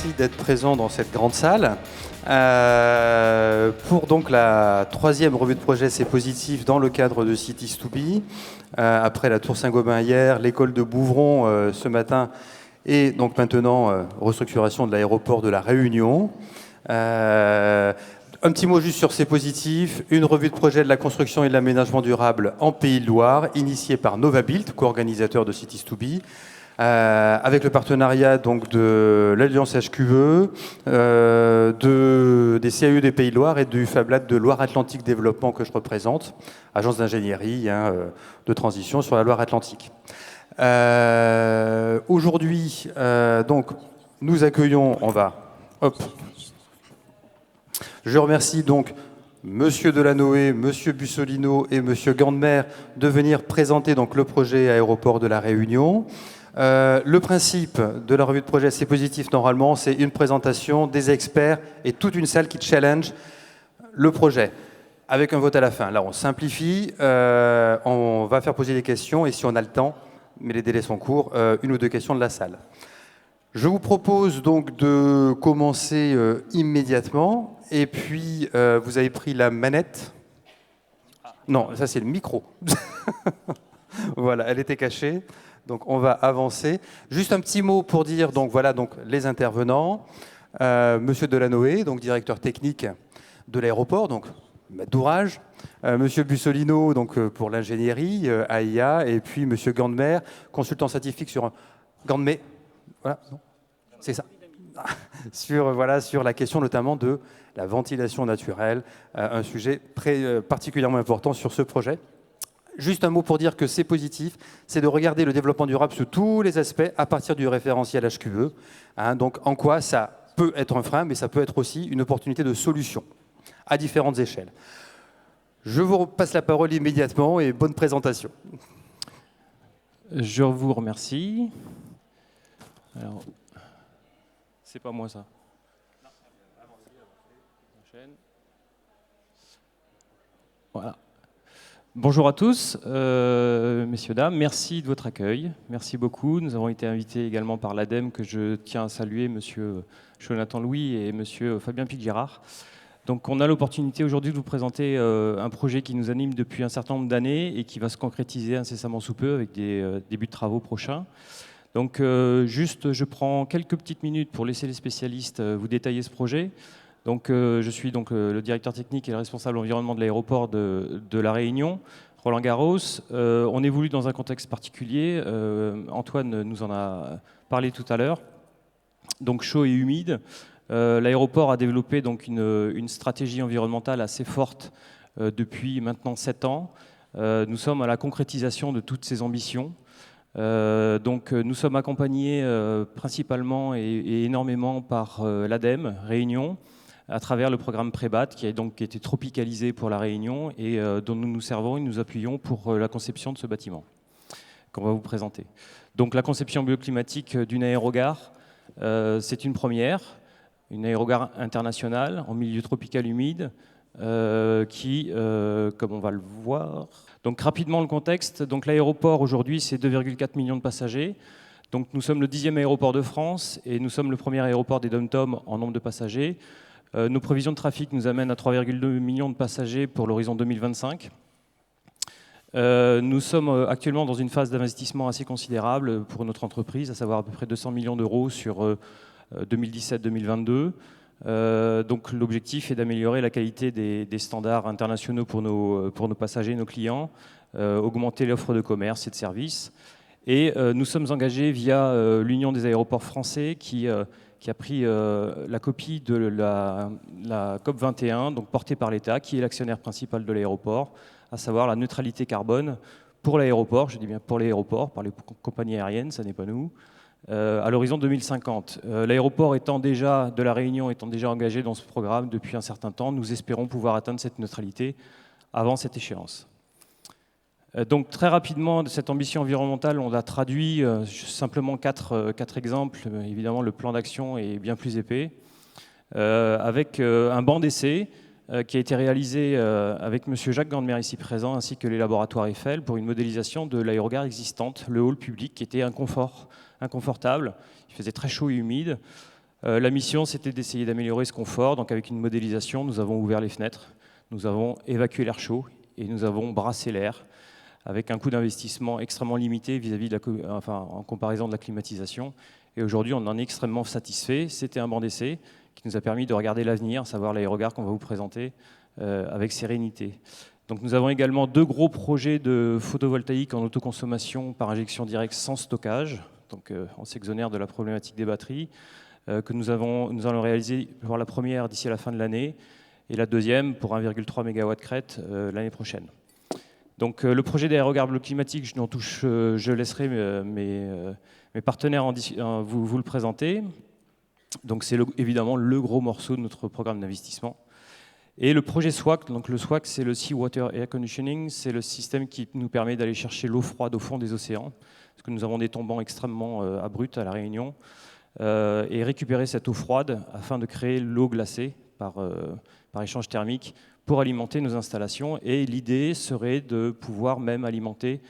merci d'être présent dans cette grande salle. Pour donc la troisième revue de projet C'est Positif dans le cadre de Cities to Be, après la Tour Saint-Gobain hier, l'école de Bouvron ce matin et donc maintenant restructuration de l'aéroport de La Réunion. Un petit mot juste sur C'est Positif, une revue de projet de la construction et de l'aménagement durable en Pays de Loire, initiée par Novabuild, co-organisateur de Cities to Be. Avec le partenariat donc, de l'Alliance HQE, des CAE des Pays de Loire et du Fab Lab de Loire-Atlantique Développement que je représente, agence d'ingénierie de transition sur la Loire-Atlantique. Aujourd'hui, donc, nous accueillons, je remercie donc Monsieur Delanoë, Monsieur Bussolino et Monsieur Gandmer de venir présenter donc, le projet aéroport de La Réunion. Le principe de la revue de projet C'est Positif, normalement, c'est une présentation, des experts et toute une salle qui challenge le projet, avec un vote à la fin. Là, on simplifie, on va faire poser des questions, et si on a le temps, mais les délais sont courts, une ou deux questions de la salle. Je vous propose donc de commencer immédiatement, et puis vous avez pris la manette. Non, ça c'est le micro. Voilà, elle était cachée. Donc on va avancer. Juste un petit mot pour dire, donc voilà donc, les intervenants. Monsieur Delanoë, donc directeur technique de l'aéroport, donc maître d'ouvrage. Monsieur Bussolino, donc pour l'ingénierie, AIA. Et puis Monsieur Gandmer, consultant scientifique sur Gandmer. Voilà, c'est ça. sur la question notamment de la ventilation naturelle, un sujet particulièrement important sur ce projet. Juste un mot pour dire que C'est Positif, c'est de regarder le développement durable sous tous les aspects à partir du référentiel HQE. Donc en quoi ça peut être un frein, mais ça peut être aussi une opportunité de solution à différentes échelles. Je vous repasse la parole immédiatement et bonne présentation. Je vous remercie. Alors, c'est pas moi ça. Voilà. Bonjour à tous, messieurs, dames, merci de votre accueil, merci beaucoup. Nous avons été invités également par l'ADEME que je tiens à saluer, monsieur Jonathan Louis et monsieur Fabien Pic-Girard. Donc on a l'opportunité aujourd'hui de vous présenter un projet qui nous anime depuis un certain nombre d'années et qui va se concrétiser incessamment sous peu avec des débuts de travaux prochains. Donc juste, je prends quelques petites minutes pour laisser les spécialistes vous détailler ce projet. Donc, je suis donc le directeur technique et le responsable environnement de l'aéroport de La Réunion, Roland Garros. On évolue dans un contexte particulier. Antoine nous en a parlé tout à l'heure. Donc chaud et humide. L'aéroport a développé donc une stratégie environnementale assez forte depuis maintenant 7 ans. Nous sommes à la concrétisation de toutes ces ambitions. Donc nous sommes accompagnés principalement et énormément par l'ADEME Réunion, à travers le programme Prébat, qui a donc été tropicalisé pour La Réunion et dont nous nous servons et nous appuyons pour la conception de ce bâtiment qu'on va vous présenter. Donc la conception bioclimatique d'une aérogare, c'est une première, une aérogare internationale en milieu tropical humide qui, comme on va le voir... Donc rapidement le contexte, donc l'aéroport aujourd'hui c'est 2,4 millions de passagers. Donc nous sommes le 10e aéroport de France et nous sommes le premier aéroport des DOM-TOM en nombre de passagers. Nos prévisions de trafic nous amènent à 3,2 millions de passagers pour l'horizon 2025. Nous sommes actuellement dans une phase d'investissement assez considérable pour notre entreprise, à savoir à peu près 200 millions d'euros sur 2017-2022. Donc l'objectif est d'améliorer la qualité des standards internationaux pour nos passagers, nos clients, augmenter l'offre de commerce et de services. Et nous sommes engagés via l'Union des aéroports français qui a pris la copie de la COP21, donc portée par l'État, qui est l'actionnaire principal de l'aéroport, à savoir la neutralité carbone pour l'aéroport, je dis bien pour l'aéroport, par les compagnies aériennes, ça n'est pas nous, à l'horizon 2050. L'aéroport de La Réunion étant déjà engagé dans ce programme depuis un certain temps, nous espérons pouvoir atteindre cette neutralité avant cette échéance. Donc très rapidement, de cette ambition environnementale, on a traduit simplement quatre exemples. Évidemment, le plan d'action est bien plus épais, avec un banc d'essai qui a été réalisé avec M. Jacques Gandmer ici présent, ainsi que les laboratoires Eiffel, pour une modélisation de l'aérogare existante, le hall public, qui était inconfortable, il faisait très chaud et humide. La mission, c'était d'essayer d'améliorer ce confort. Donc avec une modélisation, nous avons ouvert les fenêtres, nous avons évacué l'air chaud et nous avons brassé l'air avec un coût d'investissement extrêmement limité vis-à-vis en comparaison de la climatisation. Et aujourd'hui, on en est extrêmement satisfait. C'était un banc d'essai qui nous a permis de regarder l'avenir, savoir l'aérogare qu'on va vous présenter avec sérénité. Donc nous avons également 2 gros projets de photovoltaïque en autoconsommation par injection directe sans stockage. Donc on s'exonère de la problématique des batteries, que nous allons réaliser pour la première d'ici à la fin de l'année et la deuxième pour 1,3 MW crête l'année prochaine. Donc le projet d'aérogare bleu climatique, je laisserai mes partenaires vous le présenter. Donc c'est évidemment le gros morceau de notre programme d'investissement. Et le projet SWAC, donc le SWAC, c'est le Seawater Air Conditioning, c'est le système qui nous permet d'aller chercher l'eau froide au fond des océans, parce que nous avons des tombants extrêmement abrupts à La Réunion, et récupérer cette eau froide afin de créer l'eau glacée par échange thermique pour alimenter nos installations. Et l'idée serait de pouvoir même alimenter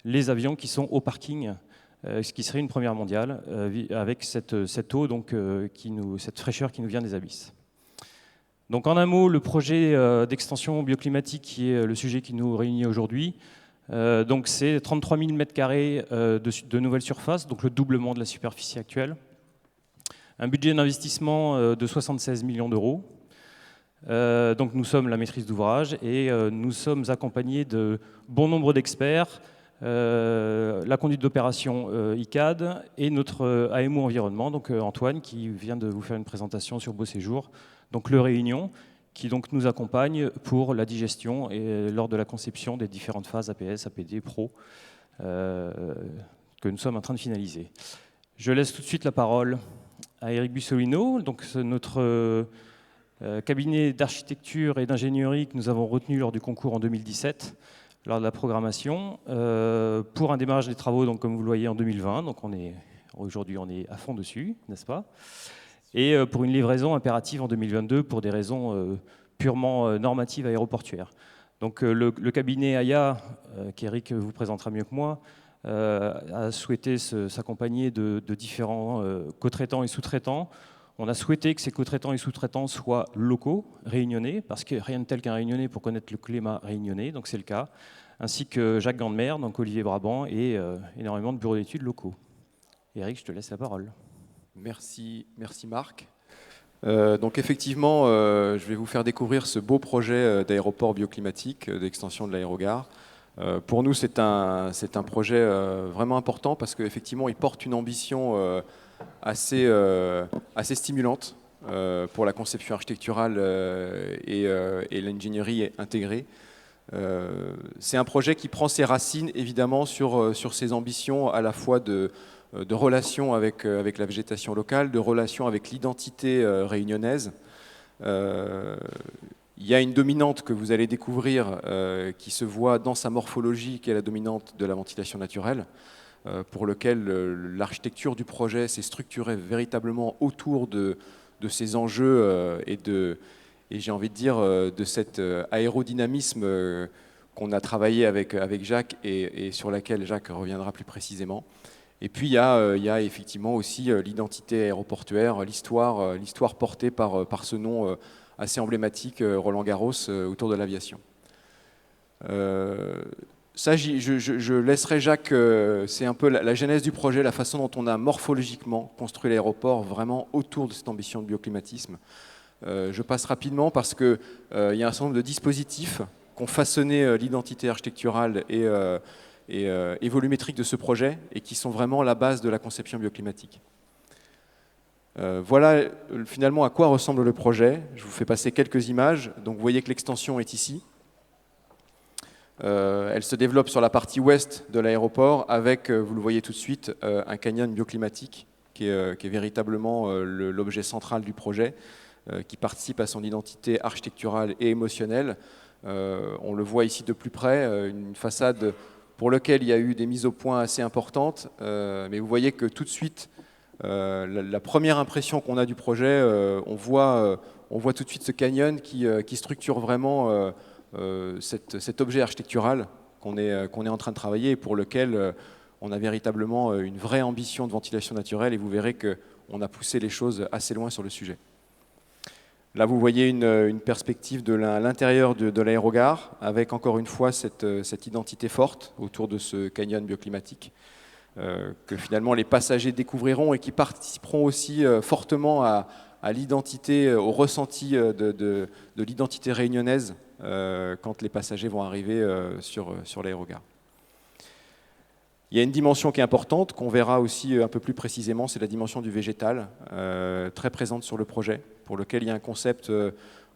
les avions qui sont au parking, ce qui serait une première mondiale, avec cette eau, donc, cette fraîcheur qui nous vient des abysses. Donc en un mot, le projet d'extension bioclimatique qui est le sujet qui nous réunit aujourd'hui, donc c'est 33 000 m² de nouvelles surfaces, donc le doublement de la superficie actuelle. Un budget d'investissement de 76 millions d'euros. Donc nous sommes la maîtrise d'ouvrage et nous sommes accompagnés de bon nombre d'experts, la conduite d'opération ICAD et notre AMO environnement, donc Antoine qui vient de vous faire une présentation sur Beau Séjour. Donc le Réunion, qui donc nous accompagne pour la digestion et lors de la conception des différentes phases APS, APD, Pro, que nous sommes en train de finaliser. Je laisse tout de suite la parole à Eric Bussolino, donc notre cabinet d'architecture et d'ingénierie que nous avons retenu lors du concours en 2017, lors de la programmation, pour un démarrage des travaux, donc, comme vous le voyez, en 2020. Donc aujourd'hui, on est à fond dessus, n'est-ce pas ? Et pour une livraison impérative en 2022 pour des raisons purement normatives aéroportuaires. Donc le cabinet AIA, qu'Eric vous présentera mieux que moi, a souhaité s'accompagner de différents co-traitants et sous-traitants. On a souhaité que ces co-traitants et sous-traitants soient locaux, réunionnais, parce que rien de tel qu'un réunionnais pour connaître le climat réunionnais, donc c'est le cas, ainsi que Jacques Gandemer, donc Olivier Brabant, et énormément de bureaux d'études locaux. Eric, je te laisse la parole. Merci Marc. Donc effectivement, je vais vous faire découvrir ce beau projet d'aéroport bioclimatique, d'extension de l'aérogare. Pour nous, c'est un projet vraiment important parce qu'effectivement, il porte une ambition assez stimulante pour la conception architecturale et l'ingénierie intégrée. C'est un projet qui prend ses racines évidemment sur ses ambitions à la fois de relations avec la végétation locale, de relations avec l'identité réunionnaise. Il y a une dominante que vous allez découvrir qui se voit dans sa morphologie, qui est la dominante de la ventilation naturelle, pour lequel l'architecture du projet s'est structurée véritablement autour de ces enjeux et j'ai envie de dire de cet aérodynamisme qu'on a travaillé avec Jacques et sur laquelle Jacques reviendra plus précisément. Et puis il y a effectivement aussi l'identité aéroportuaire, l'histoire portée par ce nom assez emblématique, Roland Garros, autour de l'aviation. Ça, je laisserai Jacques, c'est un peu la genèse du projet, la façon dont on a morphologiquement construit l'aéroport vraiment autour de cette ambition de bioclimatisme. Je passe rapidement parce qu'il y a un certain nombre de dispositifs qui ont façonné l'identité architecturale et volumétrique de ce projet et qui sont vraiment la base de la conception bioclimatique. Voilà finalement à quoi ressemble le projet. Je vous fais passer quelques images. Donc vous voyez que l'extension est ici. Elle se développe sur la partie ouest de l'aéroport avec, vous le voyez tout de suite, un canyon bioclimatique qui est véritablement l'objet central du projet, qui participe à son identité architecturale et émotionnelle. On le voit ici de plus près, une façade pour laquelle il y a eu des mises au point assez importantes, mais vous voyez que tout de suite, la première impression qu'on a du projet, on voit tout de suite ce canyon qui structure vraiment cet objet architectural qu'on est en train de travailler et pour lequel on a véritablement une vraie ambition de ventilation naturelle et vous verrez on a poussé les choses assez loin sur le sujet. Là, vous voyez une perspective de l'intérieur de l'aérogare, avec encore une fois cette identité forte autour de ce canyon bioclimatique, que finalement les passagers découvriront et qui participeront aussi fortement à l'identité, au ressenti de l'identité réunionnaise quand les passagers vont arriver sur l'aérogare. Il y a une dimension qui est importante, qu'on verra aussi un peu plus précisément, c'est la dimension du végétal, très présente sur le projet, pour lequel il y a un concept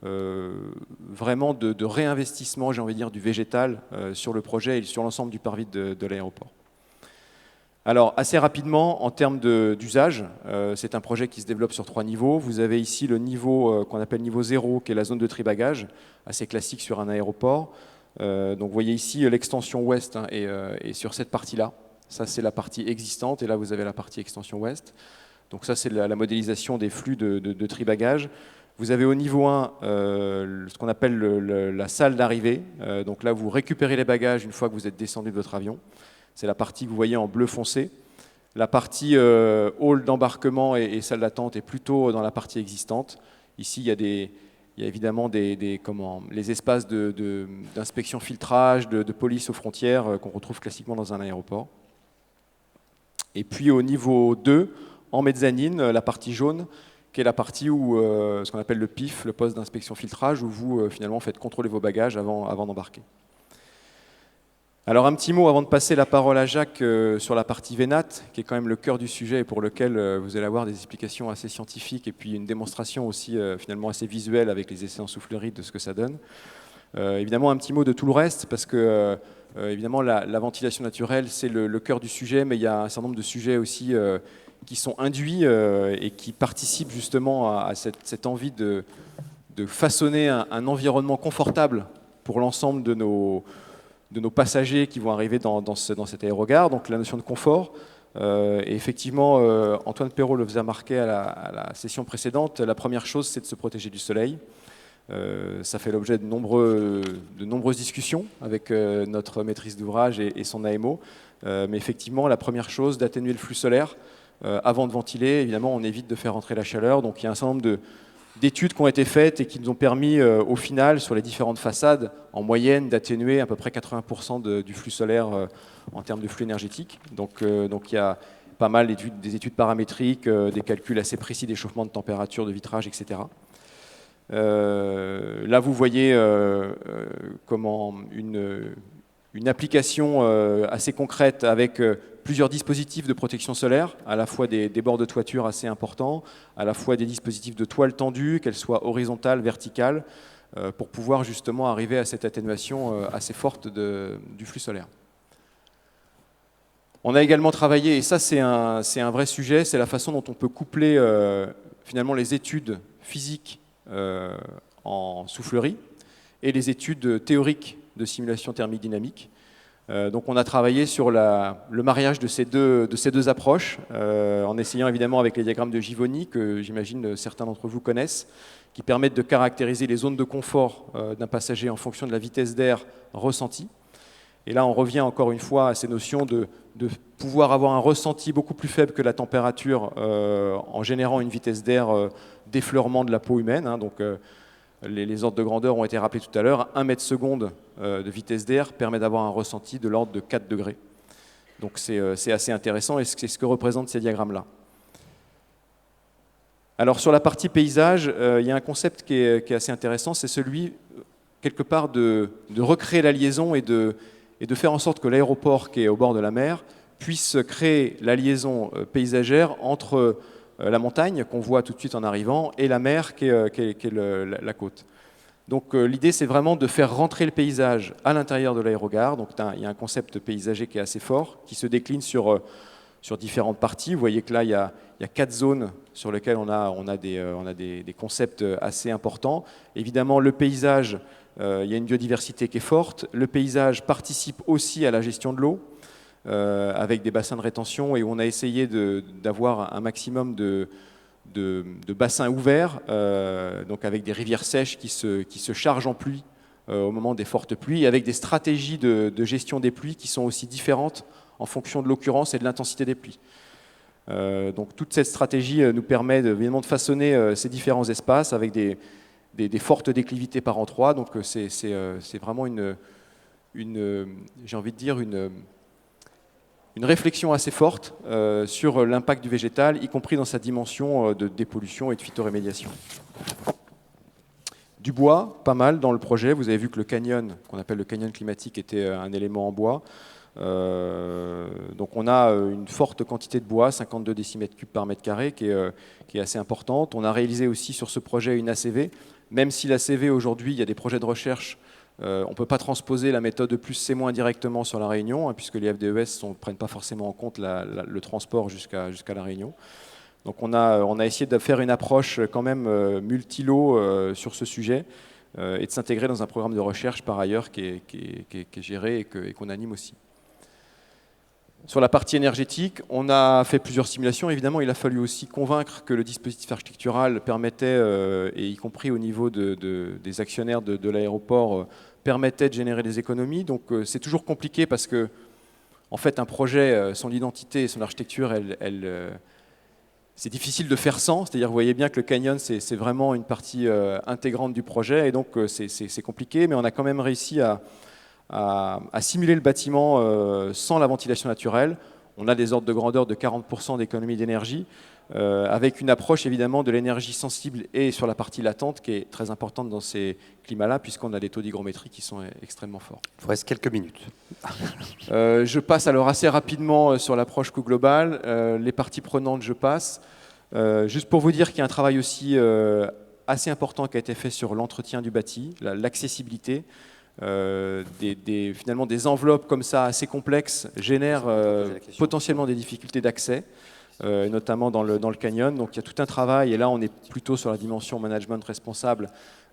vraiment de réinvestissement, j'ai envie de dire, du végétal sur le projet et sur l'ensemble du parvis de l'aéroport. Alors, assez rapidement, en termes d'usage, c'est un projet qui se développe sur 3 niveaux. Vous avez ici le niveau qu'on appelle niveau 0, qui est la zone de tri-bagages, assez classique sur un aéroport. Donc vous voyez ici l'extension ouest et sur cette partie-là. Ça, c'est la partie existante, et là, vous avez la partie extension ouest. Donc ça, c'est la modélisation des flux de tri-bagages. Vous avez au niveau 1 ce qu'on appelle la salle d'arrivée. Donc là, vous récupérez les bagages une fois que vous êtes descendu de votre avion. C'est la partie que vous voyez en bleu foncé. La partie hall d'embarquement et salle d'attente est plutôt dans la partie existante. Ici, il y a évidemment les espaces d'inspection filtrage, de police aux frontières qu'on retrouve classiquement dans un aéroport. Et puis au niveau 2, en mezzanine, la partie jaune, qui est la partie où ce qu'on appelle le PIF, le poste d'inspection filtrage, où vous finalement faites contrôler vos bagages avant d'embarquer. Alors un petit mot avant de passer la parole à Jacques sur la partie VNAT, qui est quand même le cœur du sujet et pour lequel vous allez avoir des explications assez scientifiques et puis une démonstration aussi finalement assez visuelle avec les essais en soufflerie de ce que ça donne. Évidemment un petit mot de tout le reste parce que évidemment la ventilation naturelle c'est le cœur du sujet, mais il y a un certain nombre de sujets aussi qui sont induits et qui participent justement à cette envie de façonner un environnement confortable pour l'ensemble de nos passagers qui vont arriver dans cet aérogare, donc la notion de confort. Et effectivement, Antoine Perrault le faisait remarquer à la session précédente, la première chose, c'est de se protéger du soleil. Ça fait l'objet de nombreuses discussions avec notre maîtrise d'ouvrage et son AMO. Mais effectivement, la première chose, d'atténuer le flux solaire avant de ventiler. Évidemment, on évite de faire rentrer la chaleur. Donc il y a un certain nombre d'études qui ont été faites et qui nous ont permis au final, sur les différentes façades, en moyenne, d'atténuer à peu près 80% du flux solaire en termes de flux énergétique. Donc il y a pas mal des études paramétriques, des calculs assez précis d'échauffement de température, de vitrage, etc. Là, vous voyez comment une application assez concrète avec plusieurs dispositifs de protection solaire, à la fois des bords de toiture assez importants, à la fois des dispositifs de toile tendue, qu'elles soient horizontales, verticales, pour pouvoir justement arriver à cette atténuation assez forte du flux solaire. On a également travaillé, et ça c'est un vrai sujet, c'est la façon dont on peut coupler finalement les études physiques en soufflerie et les études théoriques de simulation thermique dynamique. Donc on a travaillé sur le mariage de ces deux approches, en essayant évidemment avec les diagrammes de Givoni, que j'imagine certains d'entre vous connaissent, qui permettent de caractériser les zones de confort d'un passager en fonction de la vitesse d'air ressentie. Et là on revient encore une fois à ces notions de pouvoir avoir un ressenti beaucoup plus faible que la température en générant une vitesse d'air d'effleurement de la peau humaine. Donc les ordres de grandeur ont été rappelés tout à l'heure. 1 mètre seconde de vitesse d'air permet d'avoir un ressenti de l'ordre de 4 degrés. Donc c'est assez intéressant et c'est ce que représentent ces diagrammes-là. Alors sur la partie paysage, il y a un concept qui est assez intéressant, c'est celui quelque part de recréer la liaison et de faire en sorte que l'aéroport qui est au bord de la mer puisse créer la liaison paysagère entre la montagne qu'on voit tout de suite en arrivant et la mer qui est la côte. Donc l'idée c'est vraiment de faire rentrer le paysage à l'intérieur de l'aérogare. Donc il y a un concept paysager qui est assez fort, qui se décline sur différentes parties. Vous voyez que là il y a 4 zones sur lesquelles on a des concepts assez importants. Évidemment le paysage, il y a une biodiversité qui est forte. Le paysage participe aussi à la gestion de l'eau, avec des bassins de rétention et où on a essayé d'avoir un maximum de bassins ouverts, donc avec des rivières sèches qui se chargent en pluie au moment des fortes pluies, et avec des stratégies de gestion des pluies qui sont aussi différentes en fonction de l'occurrence et de l'intensité des pluies. Donc toute cette stratégie nous permet évidemment de façonner ces différents espaces avec des fortes déclivités par endroits. Donc c'est vraiment j'ai envie de dire une réflexion assez forte sur l'impact du végétal, y compris dans sa dimension de dépollution et de phytorémédiation. Du bois, pas mal dans le projet. Vous avez vu que le canyon, qu'on appelle le canyon climatique, était un élément en bois. Donc on a une forte quantité de bois, 52 décimètres cubes par mètre carré, qui est assez importante. On a réalisé aussi sur ce projet une ACV. Même si l'ACV aujourd'hui, il y a des projets de recherche, on ne peut pas transposer la méthode de plus C- directement sur la Réunion, hein, puisque les FDES ne prennent pas forcément en compte le transport jusqu'à la Réunion. Donc on a essayé de faire une approche quand même multilo sur ce sujet et de s'intégrer dans un programme de recherche par ailleurs qui est géré et qu'on anime aussi. Sur la partie énergétique, on a fait plusieurs simulations. Évidemment, il a fallu aussi convaincre que le dispositif architectural permettait, et y compris au niveau des actionnaires de l'aéroport, permettait de générer des économies. Donc c'est toujours compliqué parce que, en fait, un projet, son identité et son architecture, c'est difficile de faire sans, c'est-à-dire vous voyez bien que le canyon c'est vraiment une partie intégrante du projet et donc c'est compliqué, mais on a quand même réussi à simuler le bâtiment sans la ventilation naturelle. On a des ordres de grandeur de 40% d'économie d'énergie, avec une approche évidemment de l'énergie sensible et sur la partie latente qui est très importante dans ces climats-là, puisqu'on a des taux d'hygrométrie qui sont extrêmement forts. Il vous reste quelques minutes. Je passe alors assez rapidement sur l'approche coût global. Les parties prenantes, je passe. Juste pour vous dire qu'il y a un travail aussi assez important qui a été fait sur l'entretien du bâti, l'accessibilité. Finalement, des enveloppes comme ça assez complexes génèrent potentiellement des difficultés d'accès, notamment dans le canyon. Donc il y a tout un travail, et là on est plutôt sur la dimension management responsable,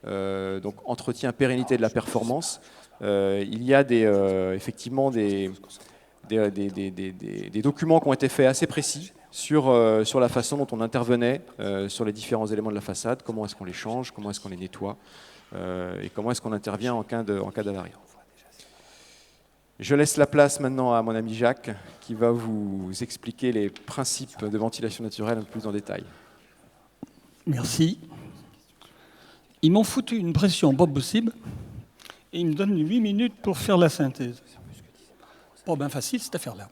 donc entretien, pérennité de la performance. Il y a effectivement des documents qui ont été faits assez précis sur la façon dont on intervenait sur les différents éléments de la façade, comment est-ce qu'on les change, comment est-ce qu'on les nettoie, et comment est-ce qu'on intervient en cas d'avarie. Je laisse la place maintenant à mon ami Jacques qui va vous expliquer les principes de ventilation naturelle un peu plus en détail. Merci. Ils m'ont foutu une pression pas possible et ils me donnent 8 minutes pour faire la synthèse. Pas bien facile cette affaire-là.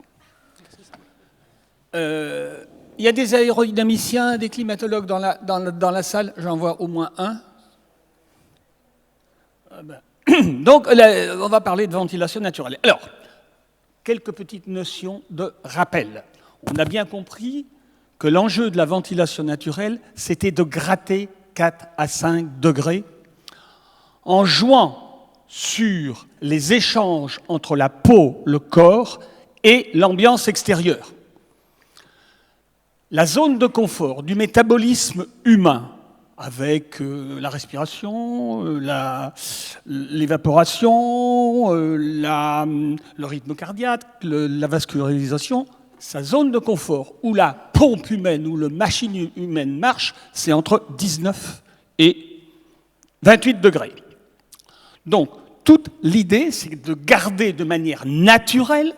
Il y a des aérodynamiciens, des climatologues dans la salle, j'en vois au moins un. Donc, on va parler de ventilation naturelle. Alors, quelques petites notions de rappel. On a bien compris que l'enjeu de la ventilation naturelle, c'était de gratter 4 à 5 degrés en jouant sur les échanges entre la peau, le corps et l'ambiance extérieure. La zone de confort du métabolisme humain, avec la respiration, l'évaporation, le rythme cardiaque, la vascularisation, sa zone de confort où la pompe humaine ou la machine humaine marche, c'est entre 19 et 28 degrés. Donc, toute l'idée, c'est de garder de manière naturelle,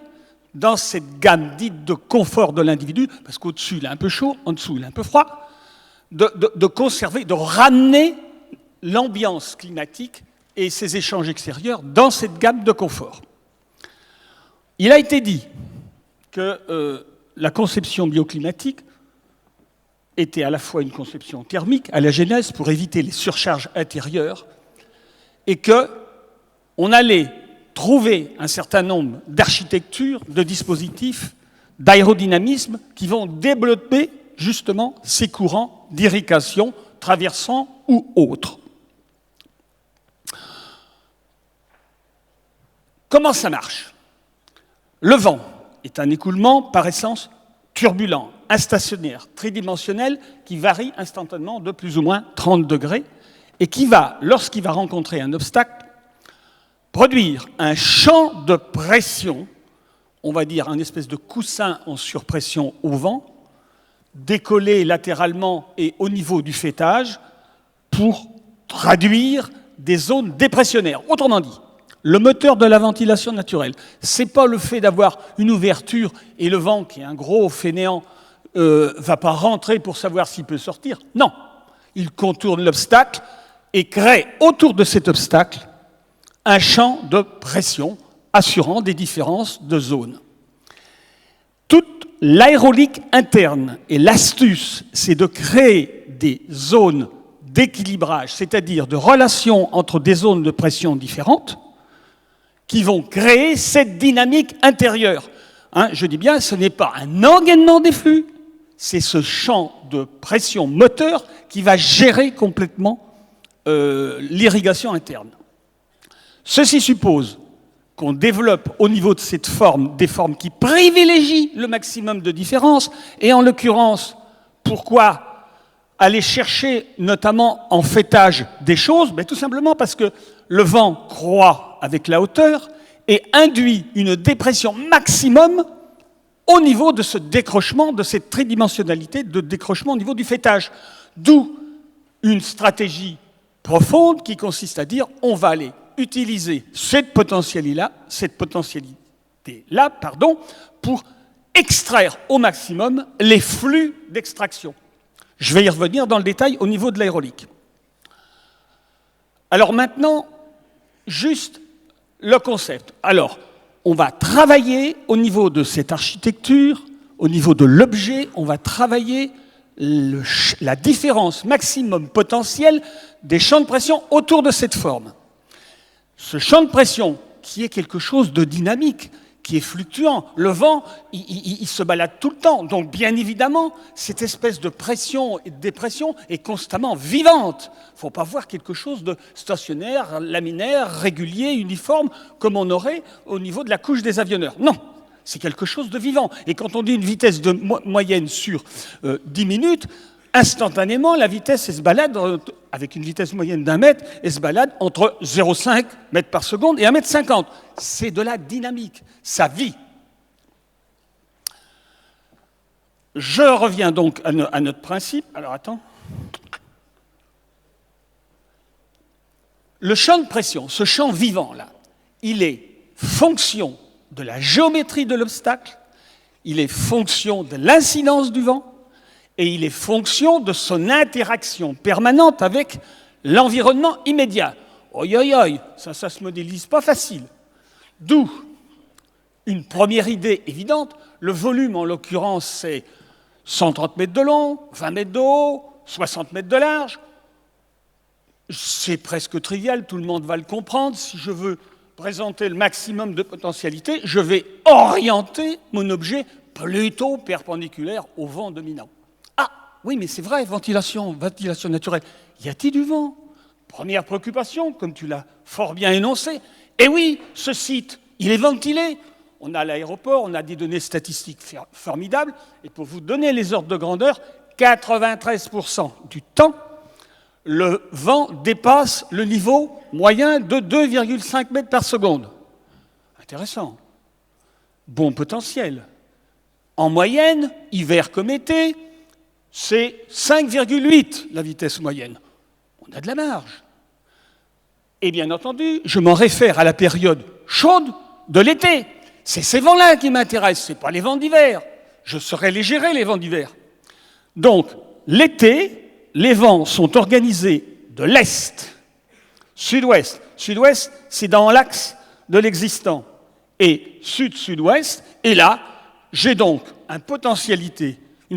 dans cette gamme dite de confort de l'individu, parce qu'au-dessus, il est un peu chaud, en dessous, il est un peu froid, de conserver, de ramener l'ambiance climatique et ses échanges extérieurs dans cette gamme de confort. Il a été dit que la conception bioclimatique était à la fois une conception thermique à la genèse pour éviter les surcharges intérieures et qu'on allait trouver un certain nombre d'architectures, de dispositifs, d'aérodynamisme qui vont développer justement ces courants d'irrigation traversants ou autres. Comment ça marche? Le vent est un écoulement par essence turbulent, instationnaire, tridimensionnel, qui varie instantanément de plus ou moins 30 degrés et qui va, lorsqu'il va rencontrer un obstacle, produire un champ de pression, on va dire un espèce de coussin en surpression au vent, décollé latéralement et au niveau du faîtage pour traduire des zones dépressionnaires. Autrement dit, le moteur de la ventilation naturelle, ce n'est pas le fait d'avoir une ouverture et le vent, qui est un gros fainéant, va pas rentrer pour savoir s'il peut sortir. Non, il contourne l'obstacle et crée autour de cet obstacle un champ de pression assurant des différences de zone. Toute l'aérolique interne et l'astuce, c'est de créer des zones d'équilibrage, c'est-à-dire de relations entre des zones de pression différentes qui vont créer cette dynamique intérieure. Hein, je dis bien, ce n'est pas un engainement des flux, c'est ce champ de pression moteur qui va gérer complètement l'irrigation interne. Ceci suppose qu'on développe au niveau de cette forme des formes qui privilégient le maximum de différence, et en l'occurrence, pourquoi aller chercher notamment en fêtage des choses? Tout simplement parce que le vent croît avec la hauteur et induit une dépression maximum au niveau de ce décrochement, de cette tridimensionnalité de décrochement au niveau du fêtage. D'où une stratégie profonde qui consiste à dire on va aller utiliser cette potentialité-là, pour extraire au maximum les flux d'extraction. Je vais y revenir dans le détail au niveau de l'aérolique. Alors maintenant, juste le concept. Alors, on va travailler au niveau de cette architecture, au niveau de l'objet, on va travailler la différence maximum potentielle des champs de pression autour de cette forme. Ce champ de pression, qui est quelque chose de dynamique, qui est fluctuant, le vent, il se balade tout le temps. Donc, bien évidemment, cette espèce de pression et de dépression est constamment vivante. Il ne faut pas voir quelque chose de stationnaire, laminaire, régulier, uniforme, comme on aurait au niveau de la couche des avionneurs. Non, c'est quelque chose de vivant. Et quand on dit une vitesse de moyenne sur 10 minutes, instantanément, la vitesse, elle se balade, avec une vitesse moyenne d'1 mètre, elle se balade entre 0,5 mètres par seconde et 1,50 m. C'est de la dynamique, ça vit. Je reviens donc à notre principe. Alors, attends. Le champ de pression, ce champ vivant-là, il est fonction de la géométrie de l'obstacle, il est fonction de l'incidence du vent, et il est fonction de son interaction permanente avec l'environnement immédiat. Oi, oi, oi, ça se modélise pas facile. D'où une première idée évidente, le volume en l'occurrence c'est 130 mètres de long, 20 mètres de haut, 60 mètres de large. C'est presque trivial, tout le monde va le comprendre. Si je veux présenter le maximum de potentialité, je vais orienter mon objet plutôt perpendiculaire au vent dominant. Ah, oui, mais c'est vrai, ventilation naturelle. Y a-t-il du vent? Première préoccupation, comme tu l'as fort bien énoncé. Eh oui, ce site, il est ventilé. On a l'aéroport, on a des données statistiques formidables. Et pour vous donner les ordres de grandeur, 93% du temps, le vent dépasse le niveau moyen de 2,5 mètres par seconde. Intéressant. Bon potentiel. En moyenne, hiver comme été, c'est 5,8 la vitesse moyenne. On a de la marge. Et bien entendu, je m'en réfère à la période chaude de l'été. C'est ces vents-là qui m'intéressent, ce n'est pas les vents d'hiver. Je saurais les gérer, les vents d'hiver. Donc, l'été, les vents sont organisés de l'est, sud-ouest. Sud-ouest, c'est dans l'axe de l'existant. Et sud-sud-ouest, et là, j'ai donc une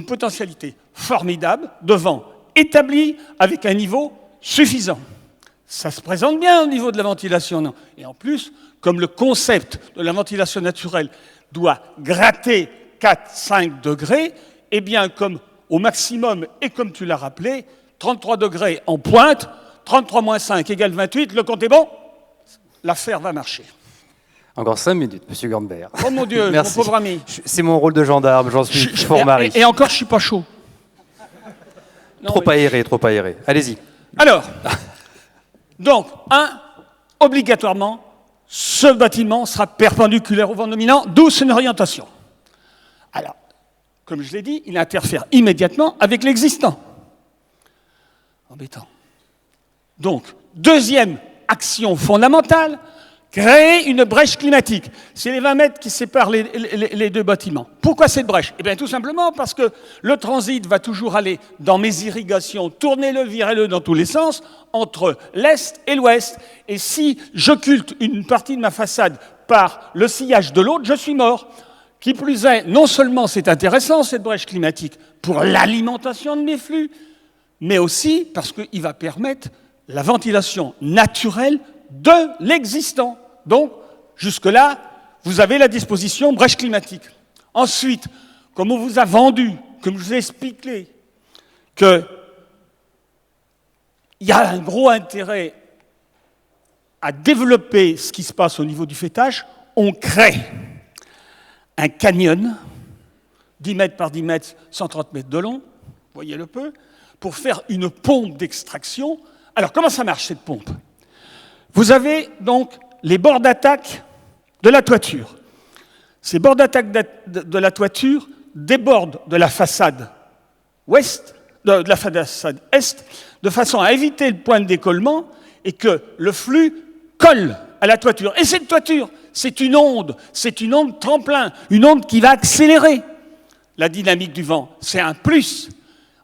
potentialité formidable de vent établi avec un niveau suffisant. Ça se présente bien au niveau de la ventilation, non? Et en plus, comme le concept de la ventilation naturelle doit gratter 4-5 degrés, eh bien, comme au maximum, et comme tu l'as rappelé, 33 degrés en pointe, 33 moins 5 égale 28, le compte est bon, l'affaire va marcher. Encore 5 minutes, Monsieur Gambert. Oh mon Dieu, Merci. mon pauvre ami. C'est mon rôle de gendarme, j'en suis fort mari. Et encore, je ne suis pas chaud. Trop aéré. Allez-y. Alors, donc, obligatoirement, ce bâtiment sera perpendiculaire au vent dominant, d'où une orientation. Alors, comme je l'ai dit, il interfère immédiatement avec l'existant. Embêtant. Donc, deuxième action fondamentale, créer une brèche climatique. C'est les 20 mètres qui séparent les deux bâtiments. Pourquoi cette brèche? Eh bien, tout simplement parce que le transit va toujours aller dans mes irrigations, tournez-le, virez-le dans tous les sens, entre l'Est et l'Ouest. Et si j'occulte une partie de ma façade par le sillage de l'autre, je suis mort. Qui plus est, non seulement c'est intéressant, cette brèche climatique, pour l'alimentation de mes flux, mais aussi parce qu'il va permettre la ventilation naturelle de l'existant. Donc, jusque-là, vous avez la disposition brèche climatique. Ensuite, comme on vous a vendu, comme je vous ai expliqué, qu'il y a un gros intérêt à développer ce qui se passe au niveau du fêtage, on crée un canyon, 10 mètres par 10 mètres, 130 mètres de long, voyez le peu, pour faire une pompe d'extraction. Alors, comment ça marche, cette pompe? Vous avez donc les bords d'attaque de la toiture. Ces bords d'attaque de la toiture débordent de la façade ouest, de la façade est, de façon à éviter le point de décollement et que le flux colle à la toiture. Et cette toiture, c'est une onde tremplin, une onde qui va accélérer la dynamique du vent. C'est un plus.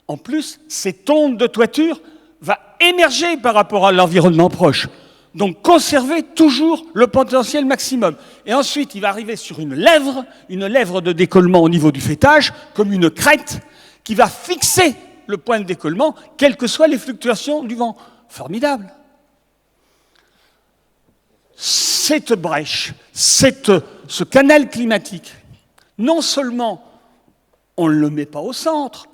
En plus, cette onde de toiture va émerger par rapport à l'environnement proche. Donc, conserver toujours le potentiel maximum. Et ensuite, il va arriver sur une lèvre de décollement au niveau du fêtage, comme une crête, qui va fixer le point de décollement, quelles que soient les fluctuations du vent. Formidable. Cette brèche, ce canal climatique, non seulement on ne le met pas au centre,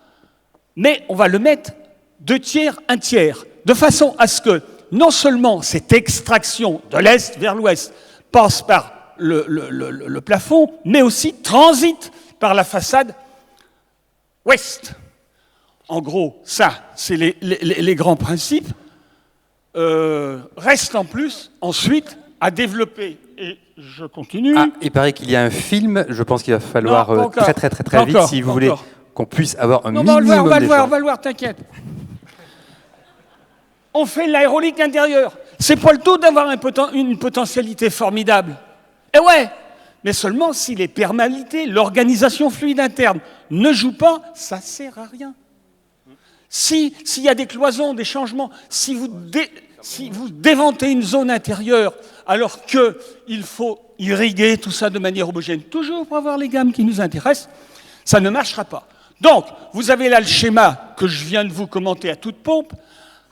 mais on va le mettre 2 tiers, 1 tiers, de façon à ce que non seulement cette extraction de l'Est vers l'Ouest passe par le plafond, mais aussi transite par la façade Ouest. En gros, ça, c'est les grands principes. Reste en plus, ensuite, à développer. Et je continue. Ah, il paraît qu'il y a un film, je pense qu'il va falloir très vite, si vous voulez qu'on puisse avoir un minimum d'échange. On va le voir, t'inquiète. On fait l'aérolique intérieure. C'est pas le tout d'avoir une potentialité formidable. Eh ouais, mais seulement si les perméabilités, l'organisation fluide interne ne jouent pas, ça sert à rien. S'il y a des cloisons, des changements, si vous déventez une zone intérieure alors qu'il faut irriguer tout ça de manière homogène, toujours pour avoir les gammes qui nous intéressent, ça ne marchera pas. Donc, vous avez là le schéma que je viens de vous commenter à toute pompe,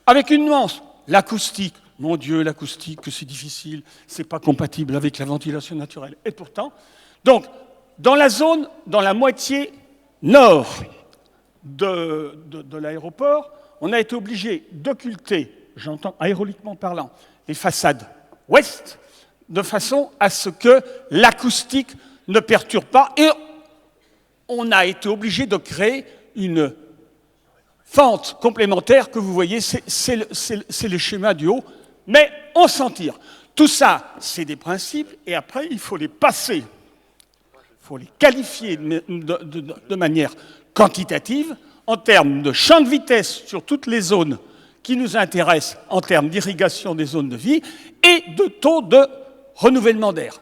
avec une nuance, l'acoustique. Mon Dieu, l'acoustique, que c'est difficile, c'est pas compatible avec la ventilation naturelle. Et pourtant, donc, dans la moitié nord de l'aéroport, on a été obligé d'occulter, j'entends aéroliquement parlant, les façades ouest, de façon à ce que l'acoustique ne perturbe pas. Et on a été obligé de créer une fente complémentaire que vous voyez, c'est le schéma du haut, mais on s'en tire. Tout ça, c'est des principes, et après, il faut les passer. Il faut les qualifier de manière quantitative, en termes de champ de vitesse sur toutes les zones qui nous intéressent, en termes d'irrigation des zones de vie, et de taux de renouvellement d'air.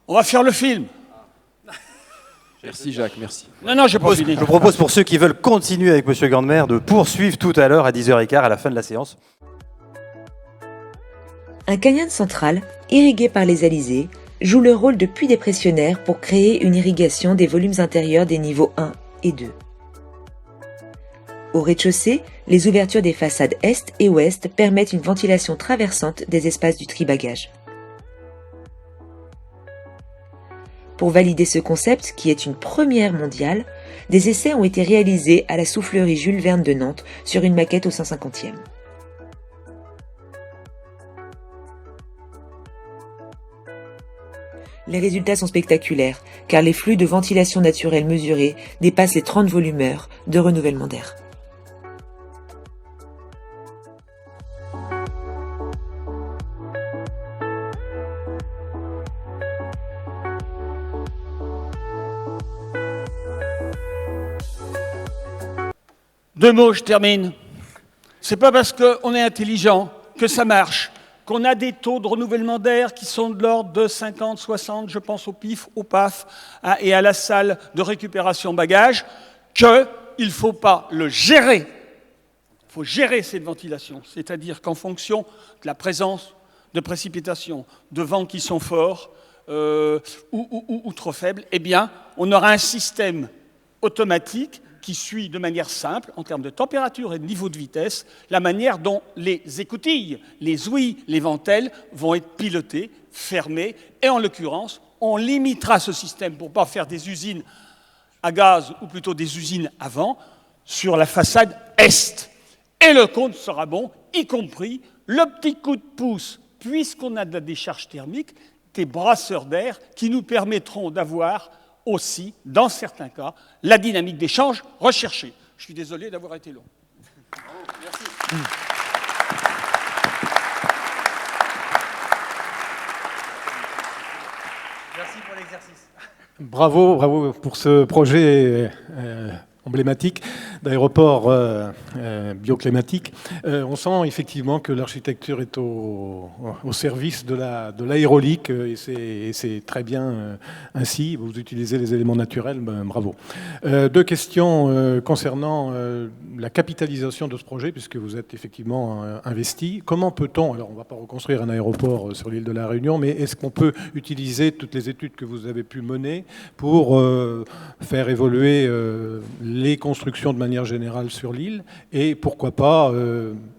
On va faire le film. Merci Jacques, merci. Non, j'ai pas fini. Je propose pour ceux qui veulent continuer avec M. Gandemer de poursuivre tout à l'heure à 10h15 à la fin de la séance. Un canyon central, irrigué par les alizés, joue le rôle de puits dépressionnaire pour créer une irrigation des volumes intérieurs des niveaux 1 et 2. Au rez-de-chaussée, les ouvertures des façades est et ouest permettent une ventilation traversante des espaces du tribagage. Pour valider ce concept, qui est une première mondiale, des essais ont été réalisés à la soufflerie Jules Verne de Nantes sur une maquette au 150e. Les résultats sont spectaculaires, car les flux de ventilation naturelle mesurés dépassent les 30 volumeurs de renouvellement d'air. Deux mots, je termine. C'est pas parce qu'on est intelligent que ça marche. qu'on a des taux de renouvellement d'air qui sont de l'ordre de 50, 60, je pense au PIF, au PAF, hein, et à la salle de récupération bagages, qu'il ne faut pas le gérer. Il faut gérer cette ventilation, c'est-à-dire qu'en fonction de la présence de précipitations, de vents qui sont forts ou trop faibles, eh bien, on aura un système automatique qui suit de manière simple, en termes de température et de niveau de vitesse, la manière dont les écoutilles, les ouïes, les ventelles vont être pilotées, fermées, et en l'occurrence, on limitera ce système pour ne pas faire des usines à gaz, ou plutôt des usines à vent, sur la façade est. Et le compte sera bon, y compris le petit coup de pouce, puisqu'on a de la décharge thermique, des brasseurs d'air qui nous permettront d'avoir aussi, dans certains cas, la dynamique d'échange recherchée. Je suis désolé d'avoir été long. Merci. Merci pour l'exercice. Bravo, bravo pour ce projet emblématique d'aéroport bioclimatique. On sent effectivement que l'architecture est au service de l'aérolique et c'est très bien ainsi. Vous utilisez les éléments naturels, bravo. Deux questions concernant la capitalisation de ce projet, puisque vous êtes effectivement investi. Comment peut-on, alors on ne va pas reconstruire un aéroport sur l'île de la Réunion, mais est-ce qu'on peut utiliser toutes les études que vous avez pu mener pour faire évoluer les constructions de manière générale sur l'île et pourquoi pas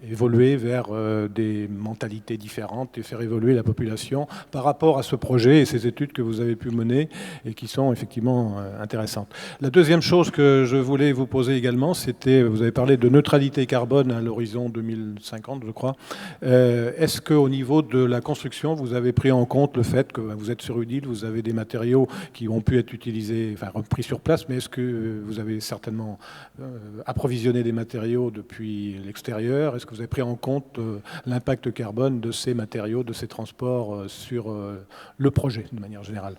évoluer vers des mentalités différentes et faire évoluer la population par rapport à ce projet et ces études que vous avez pu mener et qui sont effectivement intéressantes. La deuxième chose que je voulais vous poser également, c'était, vous avez parlé de neutralité carbone à l'horizon 2050, je crois. Est-ce qu'au niveau de la construction, vous avez pris en compte le fait que vous êtes sur une île, vous avez des matériaux qui ont pu être utilisés, enfin repris sur place, mais est-ce que vous avez certainement approvisionné des matériaux depuis l'extérieur? Est-ce que vous avez pris en compte l'impact carbone de ces matériaux, de ces transports sur le projet de manière générale?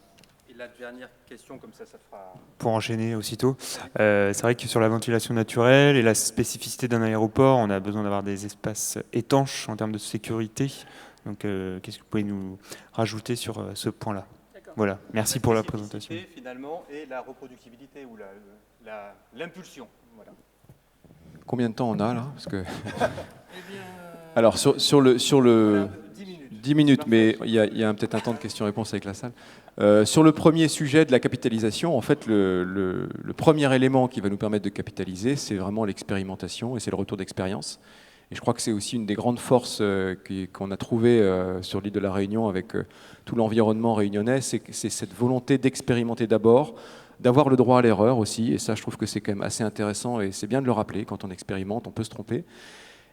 Et la dernière question, comme ça fera... Pour enchaîner aussitôt, c'est vrai que sur la ventilation naturelle et la spécificité d'un aéroport, on a besoin d'avoir des espaces étanches en termes de sécurité. Donc, qu'est-ce que vous pouvez nous rajouter sur ce point-là? Voilà, merci pour la présentation. Finalement, et la reproductibilité ou l'impulsion. Voilà. Combien de temps on a là? Parce que... Alors sur le 10 minutes, mais il y a peut-être un temps de questions-réponses avec la salle. Sur le premier sujet de la capitalisation, en fait, le premier élément qui va nous permettre de capitaliser, c'est vraiment l'expérimentation et c'est le retour d'expérience. Et je crois que c'est aussi une des grandes forces qu'on a trouvées sur l'île de la Réunion avec tout l'environnement réunionnais, c'est cette volonté d'expérimenter d'abord, d'avoir le droit à l'erreur aussi, et ça je trouve que c'est quand même assez intéressant et c'est bien de le rappeler, quand on expérimente, on peut se tromper.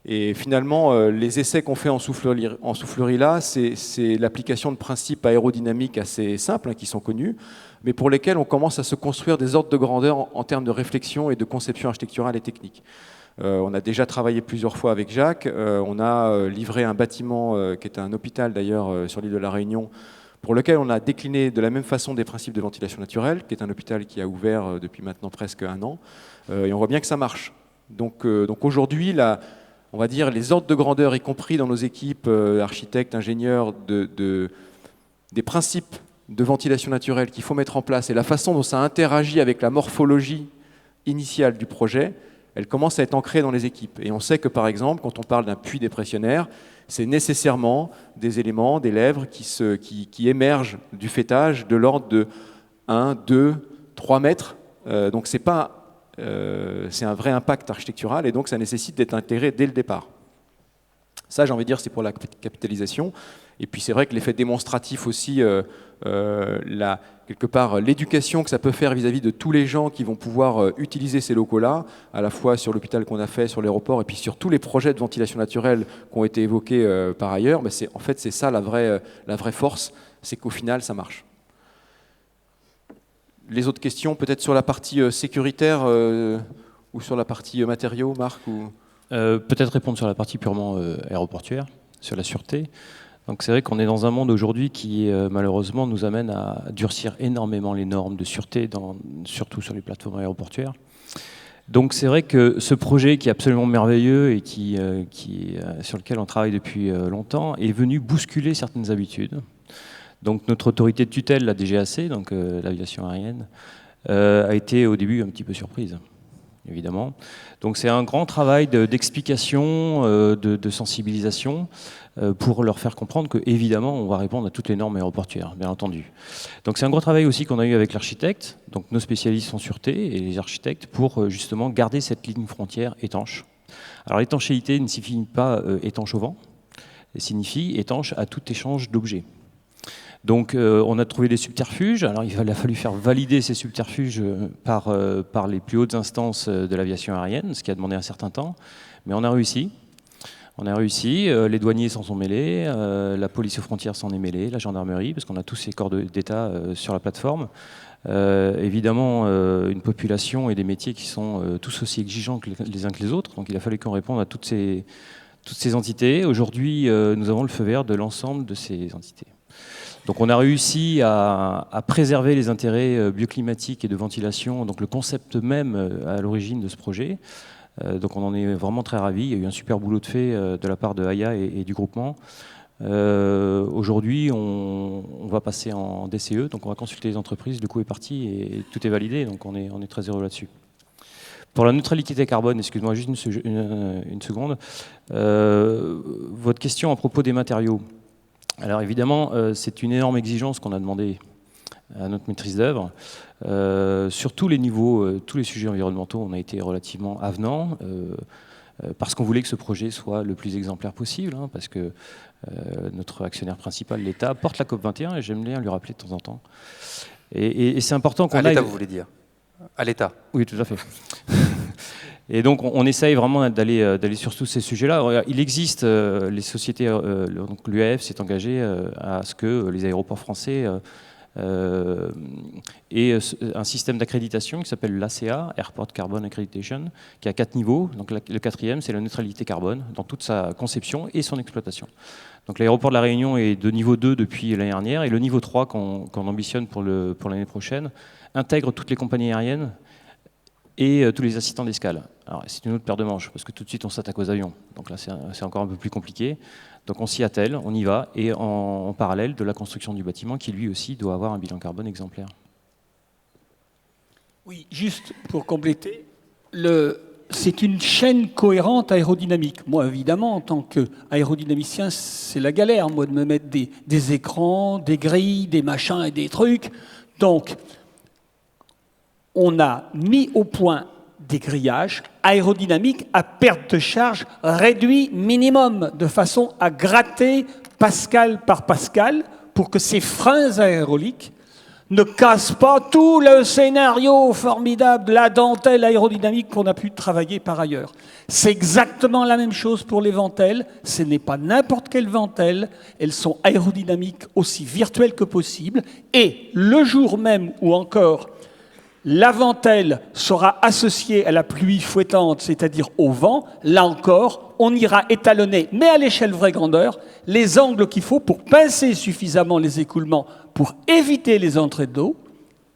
Et finalement, les essais qu'on fait en soufflerie là, c'est l'application de principes aérodynamiques assez simples, hein, qui sont connus, mais pour lesquels on commence à se construire des ordres de grandeur en termes de réflexion et de conception architecturale et technique. On a déjà travaillé plusieurs fois avec Jacques, on a livré un bâtiment qui est un hôpital d'ailleurs sur l'île de la Réunion, pour lequel on a décliné de la même façon des principes de ventilation naturelle, qui est un hôpital qui a ouvert depuis maintenant presque 1 an, et on voit bien que ça marche. Donc aujourd'hui, on va dire les ordres de grandeur, y compris dans nos équipes architectes, ingénieurs, des principes de ventilation naturelle qu'il faut mettre en place et la façon dont ça interagit avec la morphologie initiale du projet, elle commence à être ancrée dans les équipes. Et on sait que, par exemple, quand on parle d'un puits dépressionnaire, c'est nécessairement des éléments, des lèvres qui émergent du faîtage de l'ordre de 1, 2, 3 mètres. Donc c'est un vrai impact architectural et donc ça nécessite d'être intégré dès le départ. Ça, j'ai envie de dire, c'est pour la capitalisation. Et puis c'est vrai que l'effet démonstratif aussi, quelque part l'éducation que ça peut faire vis-à-vis de tous les gens qui vont pouvoir utiliser ces locaux-là, à la fois sur l'hôpital qu'on a fait, sur l'aéroport, et puis sur tous les projets de ventilation naturelle qui ont été évoqués par ailleurs, en fait c'est ça la vraie force, c'est qu'au final ça marche. Les autres questions, peut-être sur la partie sécuritaire ou sur la partie matériaux, Marc ou... Peut-être répondre sur la partie purement aéroportuaire, sur la sûreté. Donc c'est vrai qu'on est dans un monde aujourd'hui qui malheureusement nous amène à durcir énormément les normes de sûreté, surtout sur les plateformes aéroportuaires. Donc c'est vrai que ce projet qui est absolument merveilleux et sur lequel on travaille depuis longtemps est venu bousculer certaines habitudes. Donc notre autorité de tutelle, la DGAC, donc l'aviation aérienne, a été au début un petit peu surprise, évidemment. Donc c'est un grand travail d'explication, de sensibilisation, pour leur faire comprendre que évidemment on va répondre à toutes les normes aéroportuaires, bien entendu. Donc c'est un gros travail aussi qu'on a eu avec l'architecte, donc nos spécialistes en sûreté et les architectes, pour justement garder cette ligne frontière étanche. Alors l'étanchéité ne signifie pas étanche au vent, elle signifie étanche à tout échange d'objets. Donc on a trouvé des subterfuges. Alors il a fallu faire valider ces subterfuges par les plus hautes instances de l'aviation aérienne, ce qui a demandé un certain temps, mais on a réussi. On a réussi, les douaniers s'en sont mêlés, la police aux frontières s'en est mêlée, la gendarmerie, parce qu'on a tous ces corps d'État sur la plateforme. Évidemment, une population et des métiers qui sont tous aussi exigeants que les uns que les autres, donc il a fallu qu'on réponde à toutes ces entités. Aujourd'hui, nous avons le feu vert de l'ensemble de ces entités. Donc on a réussi à préserver les intérêts bioclimatiques et de ventilation, donc le concept même à l'origine de ce projet. Donc on en est vraiment très ravis. Il y a eu un super boulot de fait de la part de AIA et du groupement. Aujourd'hui, on va passer en DCE, donc on va consulter les entreprises, le coût est parti et tout est validé, donc on est très heureux là-dessus. Pour la neutralité carbone, excuse-moi juste une seconde, votre question à propos des matériaux. Alors évidemment, c'est une énorme exigence qu'on a demandé à notre maîtrise d'œuvre. Sur tous les niveaux, tous les sujets environnementaux, on a été relativement avenant, parce qu'on voulait que ce projet soit le plus exemplaire possible, hein, parce que notre actionnaire principal, l'État, porte la COP21, et j'aime bien lui rappeler de temps en temps. Et c'est important qu'on aille... À l'État, vous voulez dire? À l'État? Oui, tout à fait. Et donc on essaye vraiment d'aller sur tous ces sujets-là. Il existe, les sociétés, donc l'UAF s'est engagé à ce que les aéroports français aient un système d'accréditation qui s'appelle l'ACA, Airport Carbon Accreditation, qui a 4 niveaux. Donc le 4e, c'est la neutralité carbone dans toute sa conception et son exploitation. Donc l'aéroport de la Réunion est de niveau 2 depuis l'année dernière, et le niveau 3 qu'on ambitionne pour l'année prochaine intègre toutes les compagnies aériennes et tous les assistants d'escale. Alors c'est une autre paire de manches, parce que tout de suite on s'attaque aux avions. Donc là c'est encore un peu plus compliqué. Donc on s'y attelle, on y va, et en parallèle de la construction du bâtiment qui lui aussi doit avoir un bilan carbone exemplaire. Oui, juste pour compléter, c'est une chaîne cohérente aérodynamique. Moi, évidemment, en tant qu'aérodynamicien, c'est la galère, moi, de me mettre des écrans, des grilles, des machins et des trucs. Donc, on a mis au point des grillages aérodynamiques à perte de charge réduit minimum, de façon à gratter pascal par pascal pour que ces freins aéroliques ne cassent pas tout le scénario formidable de la dentelle aérodynamique qu'on a pu travailler par ailleurs. C'est exactement la même chose pour les ventelles. Ce n'est pas n'importe quelle ventelle. Elles sont aérodynamiques aussi virtuelles que possible. Et le jour même où encore la ventelle sera associée à la pluie fouettante, c'est-à-dire au vent, là encore, on ira étalonner, mais à l'échelle vraie grandeur, les angles qu'il faut pour pincer suffisamment les écoulements pour éviter les entrées d'eau,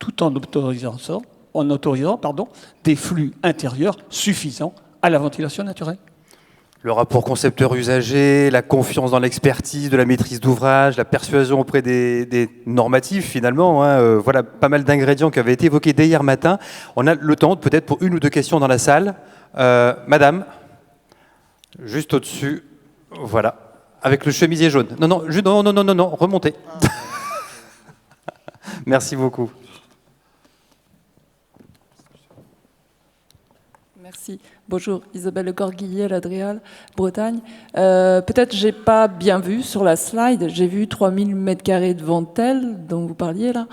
tout en autorisant des flux intérieurs suffisants à la ventilation naturelle. Le rapport concepteur-usager, la confiance dans l'expertise, de la maîtrise d'ouvrage, la persuasion auprès des normatifs finalement. Hein, voilà pas mal d'ingrédients qui avaient été évoqués dès hier matin. On a le temps peut-être pour une ou deux questions dans la salle. Madame, juste au-dessus, voilà, avec le chemisier jaune. Non, remontez. Merci beaucoup. Merci. Bonjour, Isabelle Gorguillier, l'Adréal, Bretagne. Peut-être j'ai pas bien vu sur la slide, j'ai vu 3000 m² de ventelle dont vous parliez là,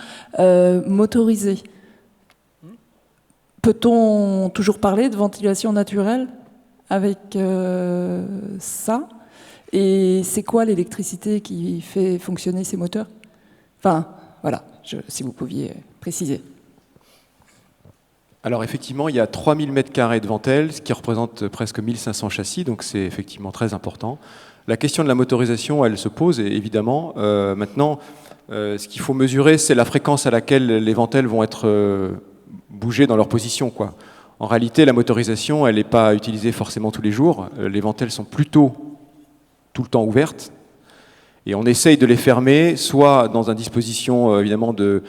motorisée. Peut-on toujours parler de ventilation naturelle avec ça? Et c'est quoi l'électricité qui fait fonctionner ces moteurs? Enfin, voilà, si vous pouviez préciser. Alors effectivement, il y a 3000 m² de ventelle, ce qui représente presque 1500 châssis, donc c'est effectivement très important. La question de la motorisation, elle se pose, évidemment. Maintenant, ce qu'il faut mesurer, c'est la fréquence à laquelle les ventelles vont être bougées dans leur position, quoi. En réalité, la motorisation, elle n'est pas utilisée forcément tous les jours. Les ventelles sont plutôt tout le temps ouvertes. Et on essaye de les fermer, soit dans une disposition évidemment de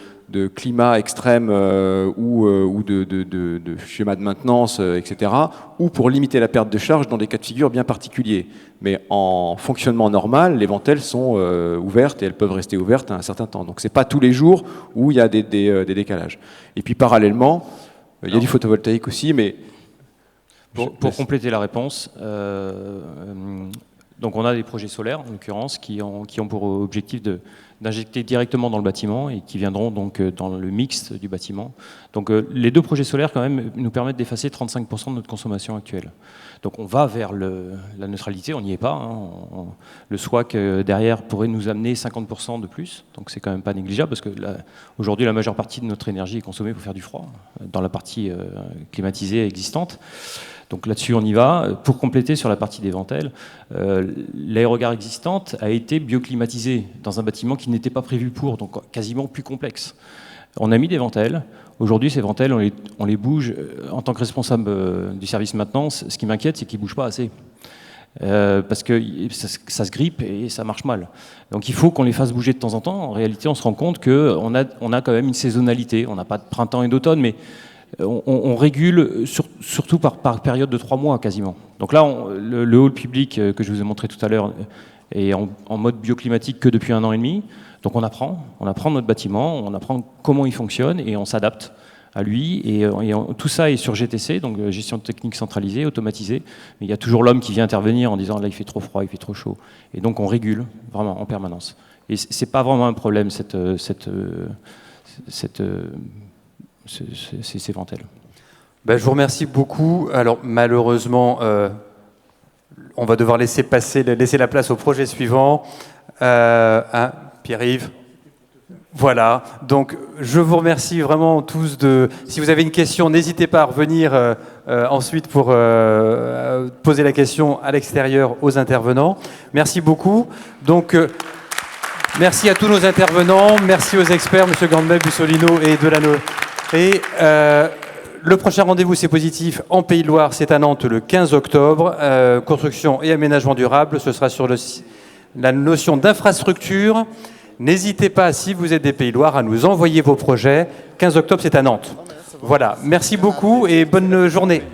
climat extrême ou de schéma de maintenance, etc., ou pour limiter la perte de charge dans des cas de figure bien particuliers. Mais en fonctionnement normal, les ventelles sont ouvertes et elles peuvent rester ouvertes un certain temps. Donc c'est pas tous les jours où il y a des décalages. Et puis parallèlement, il y a du photovoltaïque aussi, mais... Pour compléter la réponse, donc on a des projets solaires, en l'occurrence, qui ont pour objectif d'injecter directement dans le bâtiment et qui viendront donc dans le mix du bâtiment. Donc les 2 projets solaires quand même nous permettent d'effacer 35% de notre consommation actuelle. Donc on va vers la neutralité, on n'y est pas. Hein. Le SWAC derrière pourrait nous amener 50% de plus, donc c'est quand même pas négligeable parce que aujourd'hui la majeure partie de notre énergie est consommée pour faire du froid dans la partie climatisée existante. Donc là-dessus, on y va. Pour compléter sur la partie des ventelles, l'aérogare existante a été bioclimatisée dans un bâtiment qui n'était pas prévu pour, donc quasiment plus complexe. On a mis des ventelles. Aujourd'hui, ces ventelles, on les bouge. En tant que responsable du service maintenance, ce qui m'inquiète, c'est qu'ils ne bougent pas assez. Parce que ça se grippe et ça marche mal. Donc il faut qu'on les fasse bouger de temps en temps. En réalité, on se rend compte qu'on a quand même une saisonnalité. On n'a pas de printemps et d'automne, mais on régule surtout par période de 3 mois quasiment. Donc là, le hall public que je vous ai montré tout à l'heure est en mode bioclimatique que depuis 1 an et demi. Donc on apprend notre bâtiment, on apprend comment il fonctionne et on s'adapte à lui. Et tout ça est sur GTC, donc gestion technique centralisée, automatisée. Mais il y a toujours l'homme qui vient intervenir en disant là il fait trop froid, il fait trop chaud. Et donc on régule vraiment en permanence. Et c'est pas vraiment un problème ces ventelles. Ben, je vous remercie beaucoup. Alors malheureusement, on va devoir laisser la place au projet suivant. Pierre-Yves. Voilà. Donc je vous remercie vraiment tous Si vous avez une question, n'hésitez pas à revenir ensuite pour poser la question à l'extérieur aux intervenants. Merci beaucoup. Donc merci à tous nos intervenants. Merci aux experts, M. Gandmel, Bussolino et Delano. Et le prochain rendez-vous, c'est positif, en Pays de Loire, c'est à Nantes le 15 octobre. Construction et aménagement durable, ce sera sur la notion d'infrastructure. N'hésitez pas, si vous êtes des Pays de Loire, à nous envoyer vos projets. 15 octobre, c'est à Nantes. Voilà, merci beaucoup et bonne journée.